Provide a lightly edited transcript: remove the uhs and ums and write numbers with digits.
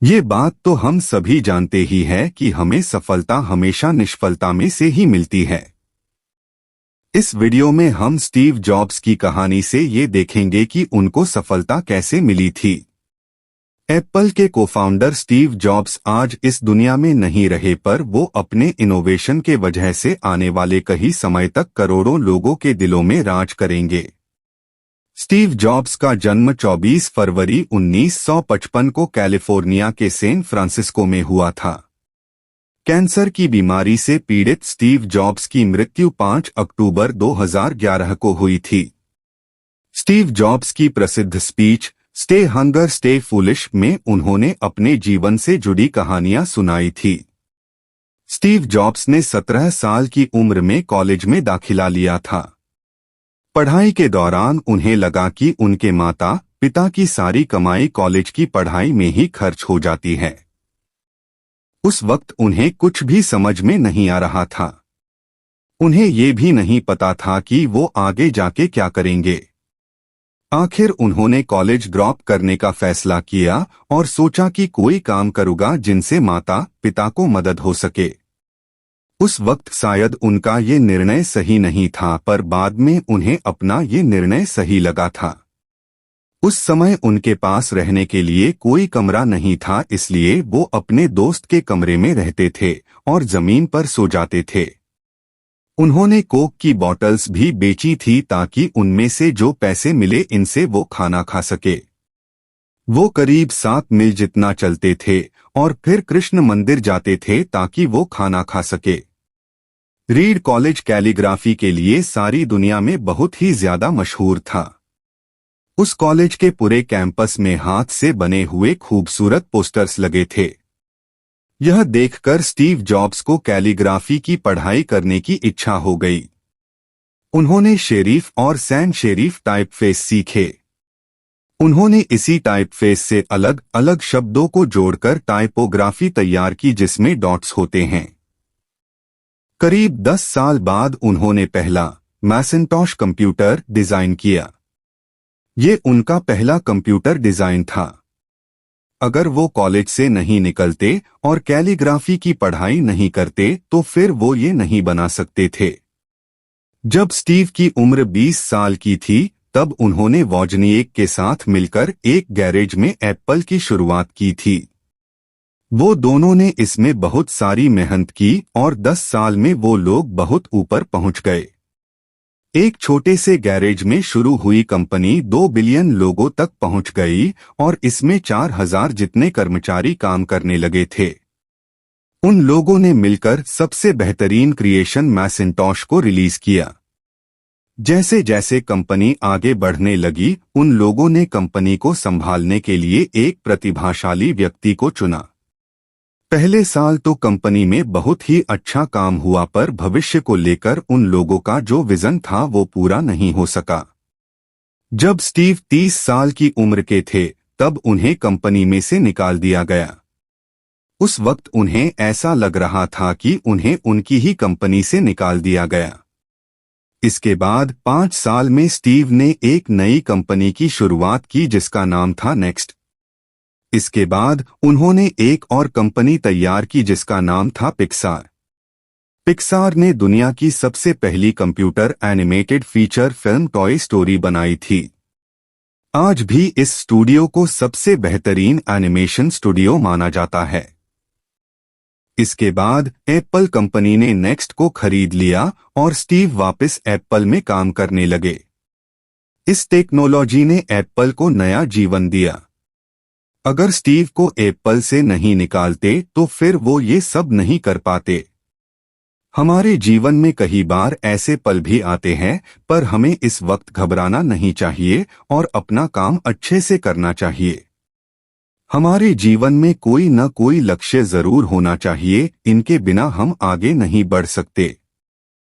ये बात तो हम सभी जानते ही है कि हमें सफलता हमेशा निष्फलता में से ही मिलती है। इस वीडियो में हम स्टीव जॉब्स की कहानी से ये देखेंगे कि उनको सफलता कैसे मिली थी। एप्पल के कोफाउंडर स्टीव जॉब्स आज इस दुनिया में नहीं रहे, पर वो अपने इनोवेशन के वजह से आने वाले कई समय तक करोड़ों लोगों के दिलों में राज करेंगे। स्टीव जॉब्स का जन्म 24 फरवरी 1955 को कैलिफोर्निया के सैन फ्रांसिस्को में हुआ था। कैंसर की बीमारी से पीड़ित स्टीव जॉब्स की मृत्यु 5 अक्टूबर 2011 को हुई थी। स्टीव जॉब्स की प्रसिद्ध speech stay hunger stay foolish में उन्होंने अपने जीवन से जुड़ी कहानियां सुनाई थी। स्टीव जॉब्स ने 17 साल की उम्र में कॉलेज में दाखिला लिया था। पढ़ाई के दौरान उन्हें लगा कि उनके माता पिता की सारी कमाई कॉलेज की पढ़ाई में ही खर्च हो जाती है। उस वक्त उन्हें कुछ भी समझ में नहीं आ रहा था। उन्हें ये भी नहीं पता था कि वो आगे जाके क्या करेंगे। आखिर उन्होंने कॉलेज ड्रॉप करने का फैसला किया और सोचा कि कोई काम करूंगा जिनसे माता पिता को मदद हो सके। उस वक्त शायद उनका ये निर्णय सही नहीं था, पर बाद में उन्हें अपना ये निर्णय सही लगा था। उस समय उनके पास रहने के लिए कोई कमरा नहीं था, इसलिए वो अपने दोस्त के कमरे में रहते थे और जमीन पर सो जाते थे। उन्होंने कोक की बॉटल्स भी बेची थी ताकि उनमें से जो पैसे मिले इनसे वो खाना खा सके। वो करीब 7 मील जितना चलते थे और फिर कृष्ण मंदिर जाते थे ताकि वो खाना खा सके। रीड कॉलेज कैलीग्राफी के लिए सारी दुनिया में बहुत ही ज्यादा मशहूर था। उस कॉलेज के पूरे कैंपस में हाथ से बने हुए खूबसूरत पोस्टर्स लगे थे। यह देखकर स्टीव जॉब्स को कैलीग्राफी की पढ़ाई करने की इच्छा हो गई। उन्होंने शेरिफ और सैन शेरिफ टाइपफेस सीखे। उन्होंने इसी टाइपफेस से अलग अलग शब्दों को जोड़कर टाइपोग्राफी तैयार की जिसमें डॉट्स होते हैं। करीब 10 साल बाद उन्होंने पहला मैसिंटॉश कंप्यूटर डिजाइन किया। ये उनका पहला कंप्यूटर डिजाइन था। अगर वो कॉलेज से नहीं निकलते और कैलीग्राफी की पढ़ाई नहीं करते तो फिर वो ये नहीं बना सकते थे। जब स्टीव की उम्र 20 साल की थी तब उन्होंने वॉजनिएक के साथ मिलकर एक गैरेज में एप्पल की शुरुआत की थी। वो दोनों ने इसमें बहुत सारी मेहनत की और 10 साल में वो लोग बहुत ऊपर पहुंच गए। एक छोटे से गैरेज में शुरू हुई कंपनी 2 बिलियन लोगों तक पहुंच गई और इसमें 4000 जितने कर्मचारी काम करने लगे थे। उन लोगों ने मिलकर सबसे बेहतरीन क्रिएशन मैसिंटॉश को रिलीज किया। जैसे जैसे कंपनी आगे बढ़ने लगी, उन लोगों ने कंपनी को संभालने के लिए एक प्रतिभाशाली व्यक्ति को चुना। पहले साल तो कंपनी में बहुत ही अच्छा काम हुआ, पर भविष्य को लेकर उन लोगों का जो विजन था वो पूरा नहीं हो सका। जब स्टीव 30 साल की उम्र के थे तब उन्हें कंपनी में से निकाल दिया गया। उस वक्त उन्हें ऐसा लग रहा था कि उन्हें उनकी ही कंपनी से निकाल दिया गया। इसके बाद 5 साल में स्टीव ने एक नई कंपनी की शुरुआत की जिसका नाम था नेक्स्ट। इसके बाद उन्होंने एक और कंपनी तैयार की जिसका नाम था पिक्सार। पिक्सार ने दुनिया की सबसे पहली computer animated feature film toy story बनाई थी। आज भी इस स्टूडियो को सबसे बेहतरीन एनिमेशन स्टूडियो माना जाता है। इसके बाद एप्पल कंपनी ने नेक्स्ट को खरीद लिया और स्टीव वापस एप्पल में काम करने लगे। इस टेक्नोलॉजी ने एप्पल को नया जीवन दिया। अगर स्टीव को एप्पल से नहीं निकालते तो फिर वो ये सब नहीं कर पाते। हमारे जीवन में कई बार ऐसे पल भी आते हैं, पर हमें इस वक्त घबराना नहीं चाहिए और अपना काम अच्छे से करना चाहिए। हमारे जीवन में कोई न कोई लक्ष्य जरूर होना चाहिए, इनके बिना हम आगे नहीं बढ़ सकते।